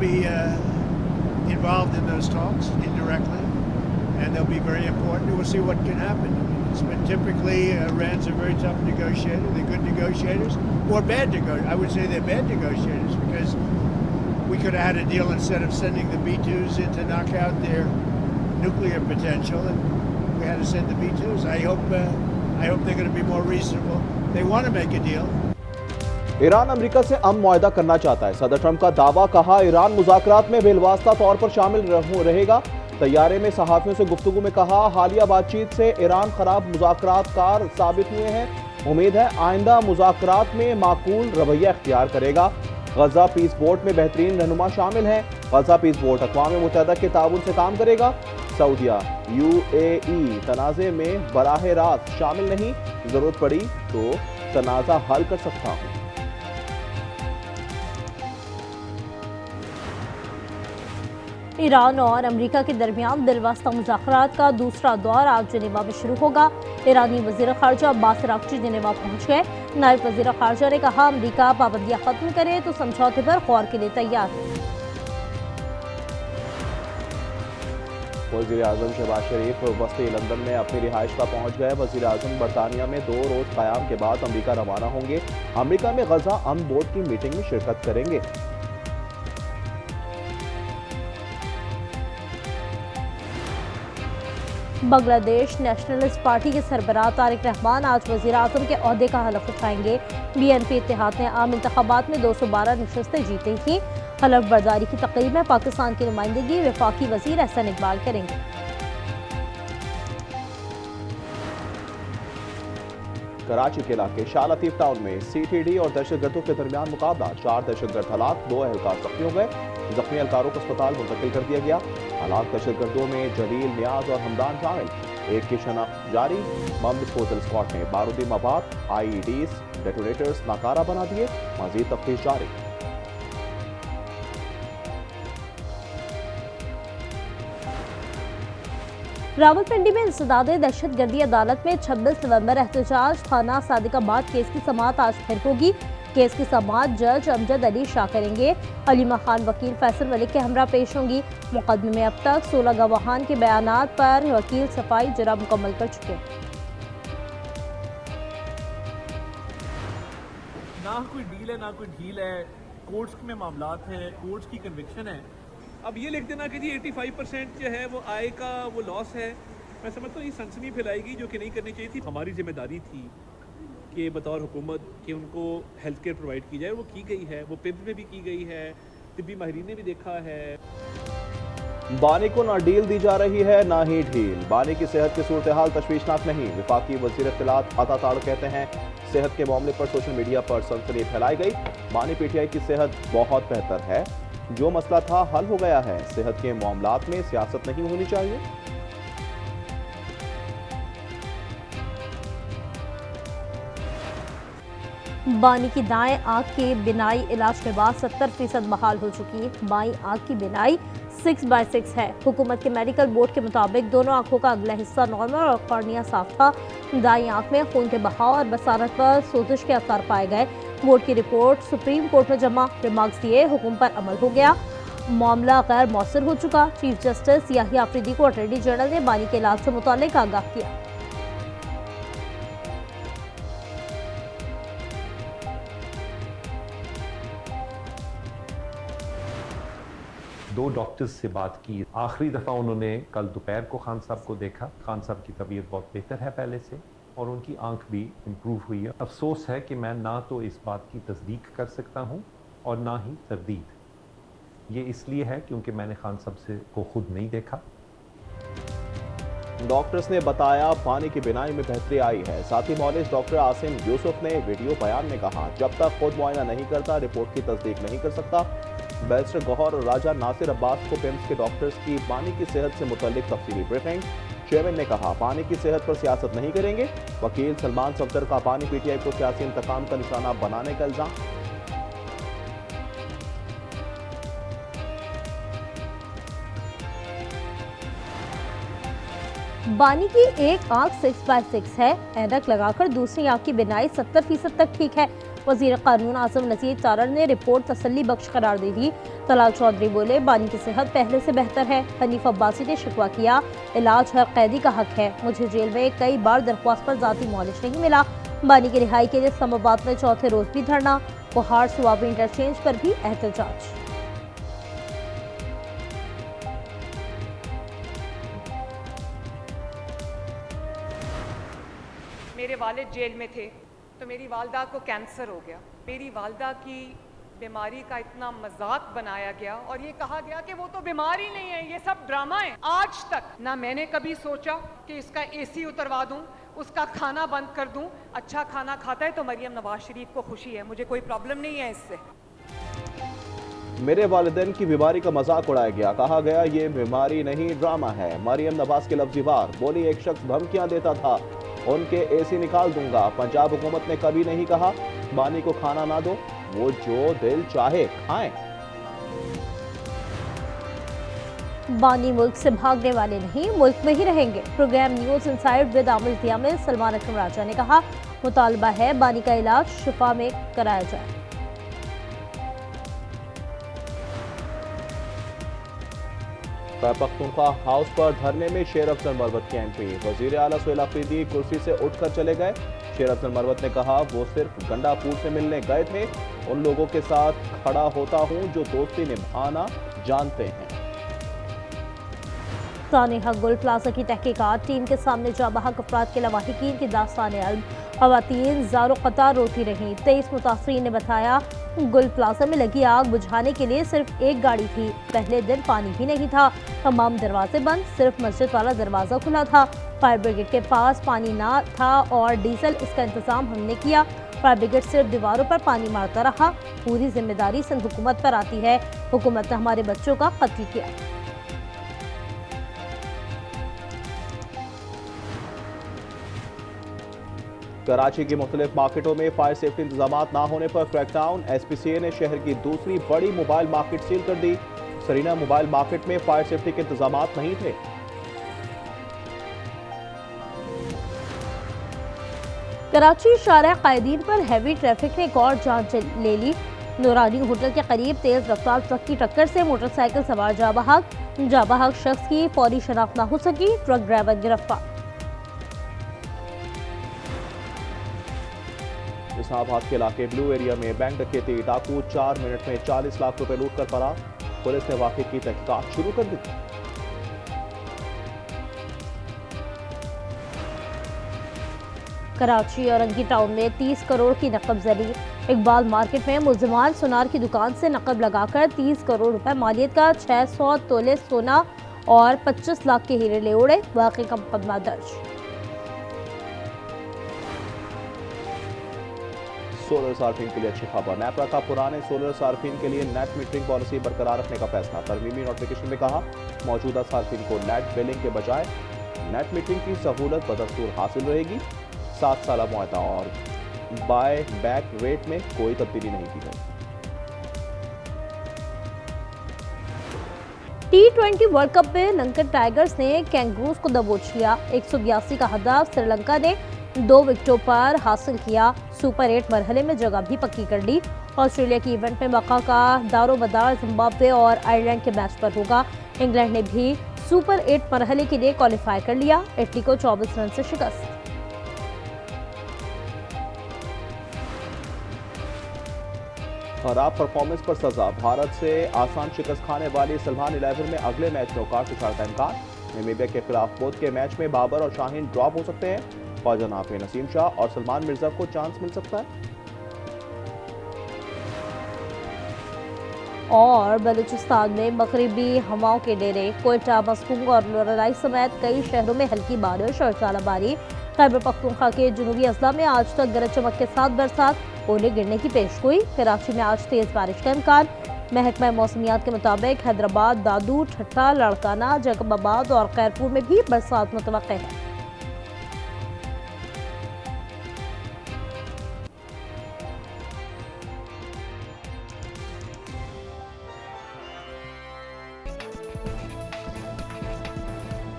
be involved in those talks indirectly, and they'll be very important. We'll see what can happen. I mean, it's been typically Iran's a very tough negotiator. They're good negotiators, or bad negotiators. I would say they're bad negotiators because we could have had a deal instead of sending the B-2s in to knock out their nuclear potential, and we had to send the B-2s. I hope they're going to be more reasonable. They want to make a deal. Iran America से अमन मुआहदा करना चाहता है। सदर Trump का दावा, कहा Iran मुज़ाकरात में बिलवास्ता तौर पर शामिल रहेगा। तैयारे में सहाफ़ियों से गुफ्तगू में कहा, हालिया बातचीत से ईरान खराब मुज़ाकरातकार साबित हुए हैं। उम्मीद है आइंदा मुज़ाकरात में माकूल रवैया इख्तियार करेगा। गजा पीस बोर्ड में बेहतरीन रहनुमा शामिल हैं। गजा पीस बोर्ड अक़वाम मुत्तहिदा के ताउन से काम करेगा। सऊदिया UAE तनाज़े में बराह रास्त शामिल नहीं, जरूरत पड़ी तो तनाज़ा हल कर सकता हूँ। ईरान और अमेरिका के दरमियान दिलवास्ता मुज़ाकरात का दूसरा दौर आज जिनेवा में शुरू होगा। ईरानी वज़ीर ख़ारजा अब्बास अराग़ची जिनेवा पहुँच गए। नायब वज़ीर ख़ारजा ने कहा, अमेरिका पाबंदियाँ ख़त्म करे तो समझौते पर गौर के लिए तैयार है। वज़ीर आज़म शहबाज शरीफ वस्ती लंदन में अपनी रिहाइश पर पहुँच गए। वज़ीर आज़म बरतानिया में 2 रोज़ क़याम के बाद अमेरिका रवाना होंगे। अमेरिका में गजा अमन बोर्ड की मीटिंग में शिरकत करेंगे। बांग्लादेश नेशनलिस्ट पार्टी के सरबराह तारिक रहमान आज वज़ीर आज़म के ओहदे का हलफ उठाएंगे। BNP इत्तेहाद ने आम इंतखाबात में 212 नशस्तें जीती थीं। हलफ बर्दारी की तकरीब में पाकिस्तान की नुमाइंदगी वफाकी वज़ीर एहसन इकबाल करेंगे। कराची के इलाके शाह लतीफ टाउन में CTD और दहशतगर्दों के दरमियान मुकाबला। 4 दहशतगर्द हलाक, 2 एहलकार जख्मी हो गए। जख्मी एहलकारों को अस्पताल मुंतकिल कर दिया गया। हलाक दहशतगर्दों में जलील, नियाज और हमदान शामिल। एक की शनाख्त जारी। बम डिस्पोजल स्क्वाड ने बारूदी मवाद, IEDs, डेटोनेटर्स नाकारा बना दिए। मजीद तफ्तीश जारी। रावलपिंडी में इंसदाद दहशतगर्दी अदालत में 26 नवंबर एहतजाज। थाना सादिकाबाद केस की समाअत आज फिर होगी। केस की समाअत जज अमजद अली शाह करेंगे। अलीमा खान वकील फैसल मलिक के हमरा पेश होंगी। मुकदमे में अब तक 16 गवाहान के बयानात पर वकील सफाई जरा मुकम्मल कर चुके हैं। ना कोई डील है ना कोई ढील है। कोर्ट्स में मामलात हैं, कोर्ट्स की कन्विक्शन है। अब ये लिख देना कि जी 85% जो है वो आय का वो लॉस है, मैं समझता हूँ ये सनसनी फैलाएगी जो कि नहीं करनी चाहिए थी। हमारी जिम्मेदारी थी कि बतौर हुकूमत कि उनको हेल्थ केयर प्रोवाइड की जाए, वो की गई है। वो पिम्स में भी की गई है, तिब्बी माहिरीन ने भी देखा है। बानी को ना डील दी जा रही है ना ही ढील। बानी की सेहत की सूरत हाल तशवीशनाक नहीं। वफाकी वज़ीर इत्तलात अता ताड़ कहते हैं, सेहत के मामले पर सोशल मीडिया पर सनसनी फैलाई गई। बानी PTI की सेहत बहुत बेहतर है। जो मसला था हल हो गया है। सेहत के मामलात में सियासत नहीं होनी चाहिए। बानी की दाएं आंख की बिनाई इलाज के बाद 70% बहाल हो चुकी है। बाईं आंख की बिनाई 6/6 है। हुकूमत के मेडिकल बोर्ड के मुताबिक दोनों आंखों का अगला हिस्सा नॉर्मल और कॉर्निया साफ था। दाईं आंख में खून के बहाव और बसारत पर सोजिश के असर पाए गए। बोर्ड की रिपोर्ट सुप्रीम कोर्ट में जमा। रिमार्क्स दिए, हुक्म पर अमल हो गया। मामला गैर मौसर हो चुका। चीफ जस्टिस याहिया अफरीदी को अटॉर्नी जनरल ने बानी के इलाज से मुताल्लिक आगाह किया। दो डॉक्टर्स से बात की। आखिरी दफ़ा उन्होंने कल दोपहर को खान साहब को देखा। खान साहब की तबीयत बहुत बेहतर है पहले से और उनकी आंख भी इम्प्रूव हुई है। अफसोस है कि मैं ना तो इस बात की तस्दीक कर सकता हूँ और ना ही तरदीद। ये इसलिए है क्योंकि मैंने खान साहब से को खुद नहीं देखा। डॉक्टर्स ने बताया बानी की बिनाई में बेहतरी आई है। साथ ही मौलिस डॉक्टर आसिम यूसुफ ने वीडियो बयान में कहा, जब तक खुद मुआयना नहीं करता रिपोर्ट की तस्दीक नहीं कर सकता। बैरिस्टर गौहर और राजा नासिर अब्बास को पिम्स के डॉक्टर्स की बानी की सेहत से मुतल्लिक तफसीली ब्रीफिंग। चेयरमैन ने कहा, बानी की सेहत पर सियासत नहीं करेंगे। वकील सलमान सफदर का बानी PTI को सियासी इंतकाम का निशाना बनाने का इल्जाम। बानी की एक आंख 6/6 है। ऐनक लगाकर दूसरी आंख की बिनाई 70% तक ठीक है। वजीर कानून आजम नज़ीर तारड़ ने रिपोर्ट तसल्ली बख्श करार दी थी। तलाल चौधरी बोले, बानी की सेहत पहले से बेहतर है। हनीफ अब्बासी ने शिकवा किया, इलाज हर कैदी का हक है। मुझे जेल में कई बार दरख्वास्त पर जाती मौलिश नहीं मिला। बानी की रिहाई के लिए इस्लामाबाद में चौथे रोज भी धरना, कोहार सुवाबी इंटरचेंज पर भी एहतजाज। मेरे वालिद जेल में थे तो मेरी वालदा को कैंसर हो गया। मेरी वालदा की बीमारी का इतना मजाक बनाया गया और ये कहा गया कि वो तो बीमार ही नहीं है, ये सब ड्रामा है। आज तक ना मैंने कभी सोचा कि इसका एसी उतरवा दूं, उसका खाना बंद कर दूं। अच्छा खाना खाता है तो मरियम नवाज शरीफ को खुशी है, मुझे कोई प्रॉब्लम नहीं है इससे। मेरे वालिदैन की बीमारी का मजाक उड़ाया गया, कहा गया ये बीमारी नहीं ड्रामा है। मरियम नवाज के लफ्जी वार बोली, एक शख्स धमकियां देता था, उनके एसी निकाल दूंगा। पंजाब हुकूमत ने कभी नहीं कहा बानी को खाना ना दो, वो जो दिल चाहे खाएं। बानी मुल्क से भागने वाले नहीं, मुल्क में ही रहेंगे। Program news inside with Aamir दिया में सलमान अकरम राजा ने कहा, मुतालबा है बानी का इलाज शिफा में कराया जाए। पख्तूनख्वा हाउस पर धरने में शेर अफजल मरवत की एंट्री। वजीर आला सुहेल अफरीदी कुर्सी से उठकर चले गए। शेर अफजल मरवत ने कहा, वो सिर्फ गंडापुर से मिलने गए थे, उन लोगों के साथ खड़ा होता हूं जो दोस्ती निभाना जानते हैं। सानिहा गुल प्लाजा की तहकीकात टीम के सामने जाबहक अफराद के लवाहिकीन की दास्तान अलम। खवातीन ज़ारो कतार रोती रहीं। 23 मुतासरीन ने बताया, गुल प्लाजा में लगी आग बुझाने के लिए सिर्फ एक गाड़ी थी। पहले दिन पानी भी नहीं था, तमाम दरवाजे बंद, सिर्फ मस्जिद वाला दरवाजा खुला था। फायर ब्रिगेड के पास पानी ना था और डीजल, इसका इंतजाम हमने किया। फायर ब्रिगेड सिर्फ दीवारों पर पानी मारता रहा। पूरी जिम्मेदारी सिंध हुकूमत पर आती है। हुकूमत ने हमारे बच्चों का कत्ल किया। कराची की मुख्तलिफ मार्केटों में फायर सेफ्टी इंतजाम ना होने पर क्रैकडाउन। SPCA ने शहर की दूसरी बड़ी मोबाइल मार्केट सील कर दी। सरीना मोबाइल मार्केट में फायर सेफ्टी के इंतजाम नहीं थे। कराची शारा कायदीन पर हैवी ट्रैफिक ने एक और जान ले ली। नूरानी होटल के करीब तेज रफ्तार ट्रक की टक्कर से मोटरसाइकिल सवार जाबहक शख्स की फौरी शनाख्त न हो सकी। ट्रक ड्राइवर गिरफ्तार। इस्लामाबाद के इलाके ब्लू एरिया में बैंक डकैती, डाकू 4 मिनट में 40 लाख रुपए लूट कर फरार। पुलिस ने वाकये की तहकीकात शुरू कर दी। कराची औरंगी टाउन में 30 करोड़ की नकब जली। इकबाल मार्केट में मुलजिमान सुनार की दुकान से नकब लगाकर 30 करोड़ रुपए मालियत का 600 तोले सोना और 25 लाख के हीरे ले उड़े। वाकई का मुकदमा दर्ज। सोलर सार्फिन के लिए अच्छी खबर। नेपरा का पुराने सोलर सार्फिन के लिए नेट मीटरिंग पॉलिसी बरकरार रखने का फैसला। तरमीमी नोटिफिकेशन में कहा, मौजूदा सार्फिन को नेट बिलिंग के बजाय नेट मीटरिंग की सहूलत बदस्तूर हासिल रहेगी। 7 साल मुआहदा और बाय बैक रेट में कोई तब्दीली नहीं की गई। T20 वर्ल्ड कप में लंकन टाइगर्स ने कैंगरूज को दबोच लिया। 182 का हदफ श्रीलंका ने 2 विकेटों पर हासिल किया। सुपर 8 मरहले में जगह भी पक्की कर ली। ऑस्ट्रेलिया की इवेंट में मक्का का दारोमदार जिम्बाब्वे और आयरलैंड के मैच पर होगा। इंग्लैंड ने भी सुपर 8 मरहले के लिए क्वालिफाई कर लिया। इटली को 24 रन से शिकस्त। खराब परफॉर्मेंस पर सजा। भारत से आसान शिकस्त खाने वाली सलमान 11 में अगले मैच में औकात उछालने का इम्कान। नामीबिया के खिलाफ बोध के मैच में बाबर और शाहीन ड्रॉप हो सकते हैं। ख्वाजा नाफी, नसीम शाह और सलमान मिर्जा को चांस मिल सकता है। और बलूचिस्तान में मगरिबी हवाओं के डेरे। कोयटा, मस्कूंग और लोरालाई समेत कई शहरों में हल्की बारिश और ज़ालाबारी। खैबर पख्तूनख्वा के जुनूबी अजला में आज तक गरज चमक के साथ बरसात, ओले गिरने की पेशगोई। कराची में आज तेज बारिश का इम्कान। महकमा मौसमियात के मुताबिक हैदराबाद, दादू, ठट्टा, लड़काना, जैकबाबाद और खैरपुर में भी बरसात मुतवक्के है।